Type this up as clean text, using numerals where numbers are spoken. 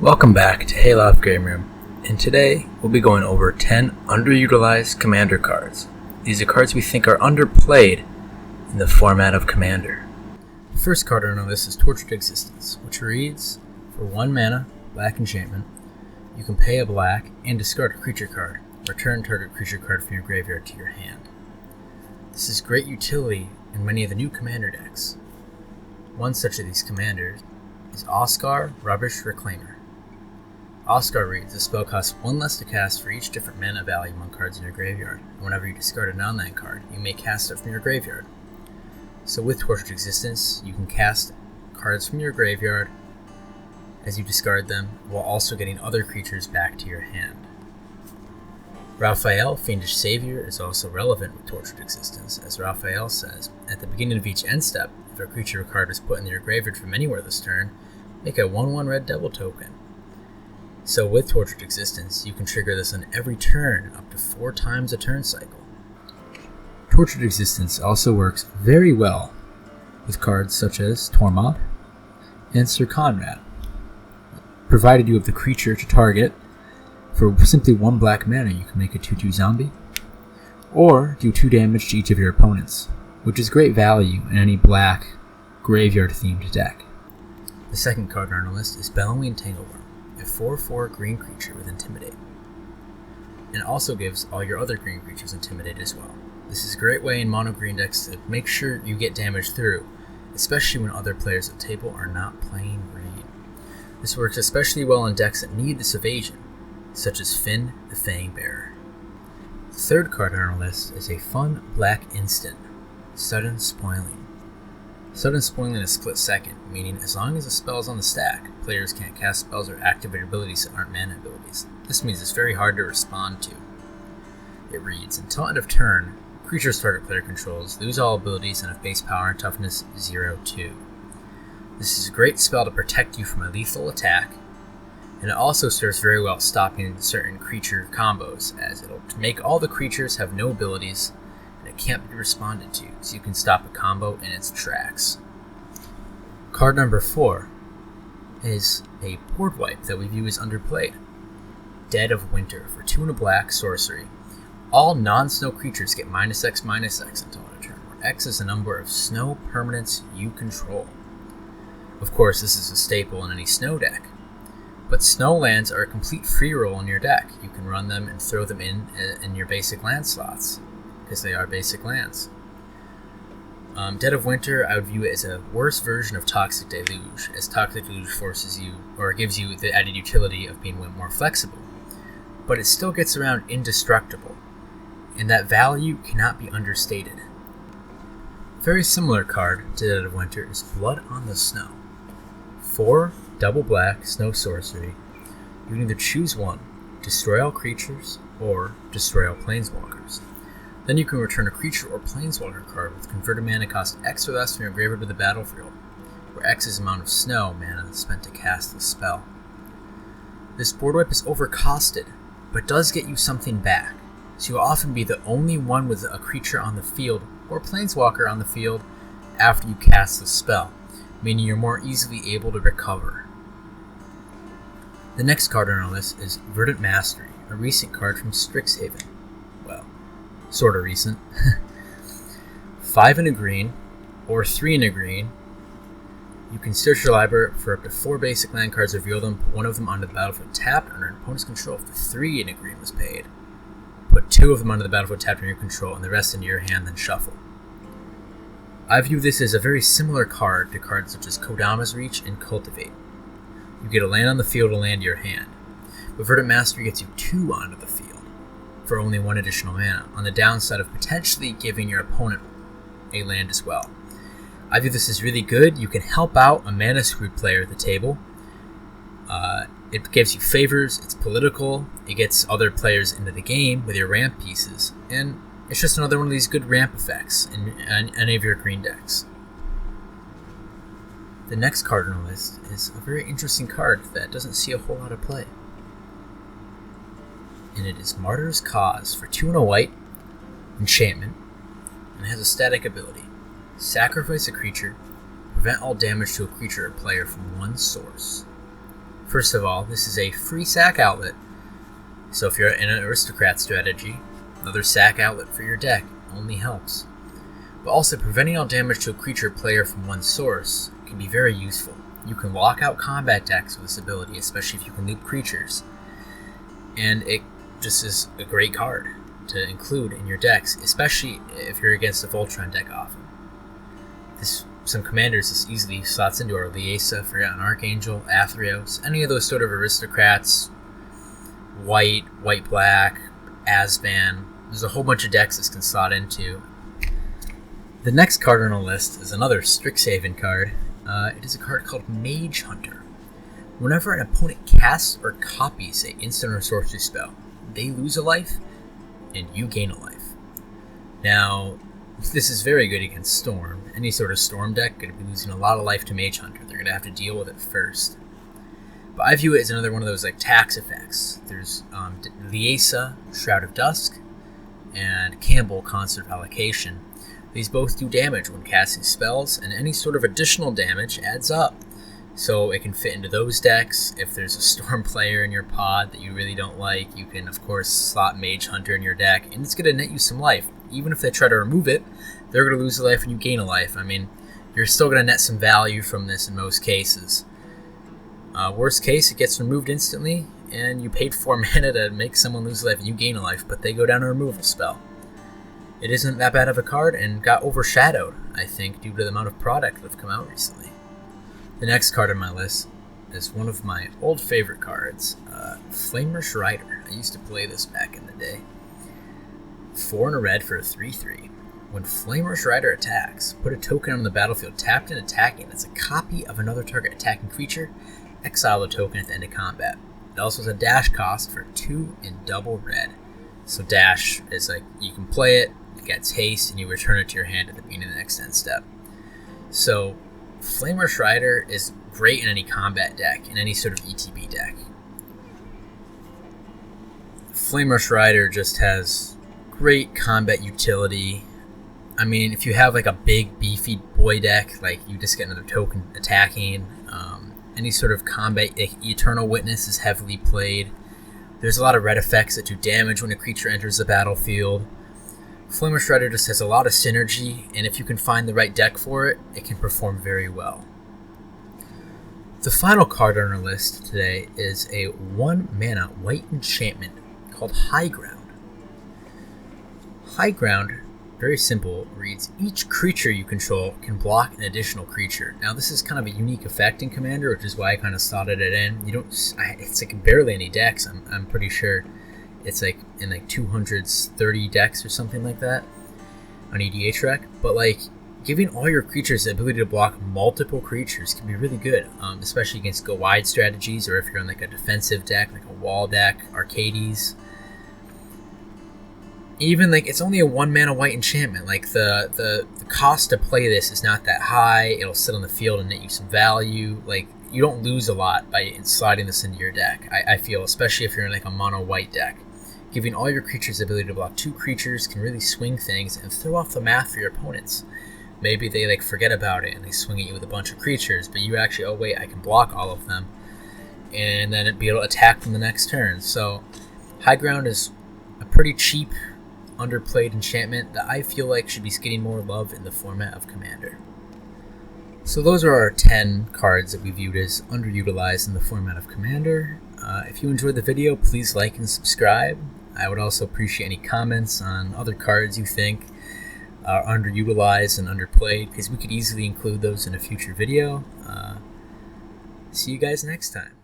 Welcome back to Hayloft Game Room, and today we'll be going over 10 underutilized Commander cards. These are cards we think are underplayed in the format of Commander. The first card on our list is Tortured Existence, which reads, for 1 mana, black enchantment, you can pay a black and discard a creature card. Return target creature card from your graveyard to your hand. This is great utility in many of the new Commander decks. One such of these commanders is Oscar Rubbish Reclaimer. Oscar reads, the spell costs 1 less to cast for each different mana value among cards in your graveyard, and whenever you discard a non-land card, you may cast it from your graveyard. So with Tortured Existence, you can cast cards from your graveyard as you discard them, while also getting other creatures back to your hand. Raphael, Fiendish Savior, is also relevant with Tortured Existence, as Raphael says, at the beginning of each end step, if a creature or card is put in your graveyard from anywhere this turn, make a 1/1 red devil token. So with Tortured Existence, you can trigger this on every turn, up to 4 times a turn cycle. Tortured Existence also works very well with cards such as Tormod and Sir Conrad, provided you have the creature to target. For simply 1 black mana, you can make a 2/2 zombie, or do 2 damage to each of your opponents, which is great value in any black graveyard-themed deck. The second card on our list is Bellowing Tangleworm, a 4/4 green creature with Intimidate, and also gives all your other green creatures Intimidate as well. This is a great way in mono green decks to make sure you get damage through, especially when other players at the table are not playing green. This works especially well in decks that need this evasion, such as Finn the Fangbearer. The third card on our list is a fun black instant, Sudden Spoiling. Sudden Spoiling is split second, meaning as long as a spell is on the stack, players can't cast spells or activate abilities that aren't mana abilities. This means it's very hard to respond to. It reads, until end of turn, creatures target player controls lose all abilities and have base power and toughness 0/2. This is a great spell to protect you from a lethal attack, and it also serves very well stopping certain creature combos, as it'll make all the creatures have no abilities and it can't be responded to, so you can stop a combo in its tracks. Card number 4 is a board wipe that we view as underplayed. Dead of Winter for 2 and a black sorcery. All non-snow creatures get -X/-X until end of turn, where X is the number of snow permanents you control. Of course, this is a staple in any snow deck, but snow lands are a complete free roll in your deck. You can run them and throw them in your basic land slots, because they are basic lands. Dead of Winter, I would view it as a worse version of Toxic Deluge, as Toxic Deluge forces you, or gives you the added utility of being more flexible, but it still gets around indestructible, and that value cannot be understated. A very similar card to Dead of Winter is Blood on the Snow. 4 double black snow sorcery. You can either choose one, destroy all creatures, or destroy all planeswalkers. Then you can return a creature or planeswalker card with converted mana cost X or less from your graveyard to the battlefield, where X is the amount of snow mana spent to cast the spell. This board wipe is overcosted, but does get you something back, so you'll often be the only one with a creature on the field or planeswalker on the field after you cast the spell, meaning you're more easily able to recover. The next card on our list is Verdant Mastery, a recent card from Strixhaven. Well, sorta recent. 5 and a green, or 3 and a green. You can search your library for up to 4 basic land cards, reveal them, put 1 of them onto the battlefield tapped under an opponent's control if the 3 and a green was paid. Put 2 of them onto the battlefield tapped under your control and the rest into your hand, then shuffle. I view this as a very similar card to cards such as Kodama's Reach and Cultivate. You get a land on the field to land your hand, but Verdant Mastery gets you 2 onto the field for only 1 additional mana, on the downside of potentially giving your opponent a land as well. I view this as really good. You can help out a mana screwed player at the table. It gives you favors, it's political, it gets other players into the game with your ramp pieces, and it's just another one of these good ramp effects in any of your green decks. The next card on the list is a very interesting card that doesn't see a whole lot of play. And it is Martyrs' Cause for 2 and a white, enchantment, and it has a static ability. Sacrifice a creature, prevent all damage to a creature or player from one source. First of all, this is a free sack outlet. So if you're in an aristocrat strategy, another sack outlet for your deck only helps. But also, preventing all damage to a creature player from one source can be very useful. You can lock out combat decks with this ability, especially if you can loop creatures. And it just is a great card to include in your decks, especially if you're against a Voltron deck often. Some commanders this easily slots into our Liesa, Forgotten Archangel, Athreos, any of those sort of aristocrats, white-black, Asban. There's a whole bunch of decks this can slot into. The next card on our list is another Strixhaven card. It is a card called Mage Hunter. Whenever an opponent casts or copies an instant or sorcery spell, they lose a life, and you gain a life. Now, this is very good against Storm. Any sort of Storm deck could be losing a lot of life to Mage Hunter. They're going to have to deal with it first. But I view it as another one of those like tax effects. There's Liesa, Shroud of Dusk, and Campbell, Concert of Allocation. These both do damage when casting spells, and any sort of additional damage adds up. So it can fit into those decks. If there's a Storm player in your pod that you really don't like, you can of course slot Mage Hunter in your deck, and it's going to net you some life. Even if they try to remove it, they're going to lose a life and you gain a life. I mean, you're still going to net some value from this in most cases. Worst case, it gets removed instantly, and you paid 4 mana to make someone lose a life and you gain a life, but they go down a removal spell. It isn't that bad of a card and got overshadowed, I think, due to the amount of product that have come out recently. The next card on my list is one of my old favorite cards, Flamer's Rider. I used to play this back in the day. 4 and a red for a 3/3. When Flamer's Rider attacks, put a token on the battlefield tapped and attacking as a copy of another target attacking creature. Exile the token at the end of combat. It also has a dash cost for 2 and double red. So dash is like, you can play it, it gets haste, and you return it to your hand at the beginning of the next end step. So Flamer's Rider is great in any combat deck, in any sort of ETB deck. Flamer's Rider just has great combat utility. I mean, if you have like a big beefy boy deck, like you just get another token attacking. Any sort of combat, like Eternal Witness is heavily played. There's a lot of red effects that do damage when a creature enters the battlefield. Flamer's Rider just has a lot of synergy, and if you can find the right deck for it, it can perform very well. The final card on our list today is a 1 mana white enchantment called High Ground. High Ground, very simple, reads, each creature you control can block an additional creature. Now this is kind of a unique effect in Commander, which is why I kind of slotted it in. It's like barely any decks, I'm pretty sure. It's like in like 230 decks or something like that on EDH Rec. But like, giving all your creatures the ability to block multiple creatures can be really good, especially against go wide strategies, or if you're on like a defensive deck, like a wall deck, Arcades. Even like, it's only a 1 mana white enchantment. Like the cost to play this is not that high. It'll sit on the field and net you some value. Like, you don't lose a lot by sliding this into your deck, I feel, especially if you're in like a mono white deck. Giving all your creatures the ability to block 2 creatures can really swing things and throw off the math for your opponents. Maybe they like forget about it and they swing at you with a bunch of creatures, but you actually, oh wait, I can block all of them, and then it'd be able to attack them the next turn. So High Ground is a pretty cheap, underplayed enchantment that I feel like should be getting more love in the format of Commander. So those are our 10 cards that we viewed as underutilized in the format of Commander. If you enjoyed the video, please like and subscribe. I would also appreciate any comments on other cards you think are underutilized and underplayed, because we could easily include those in a future video. See you guys next time.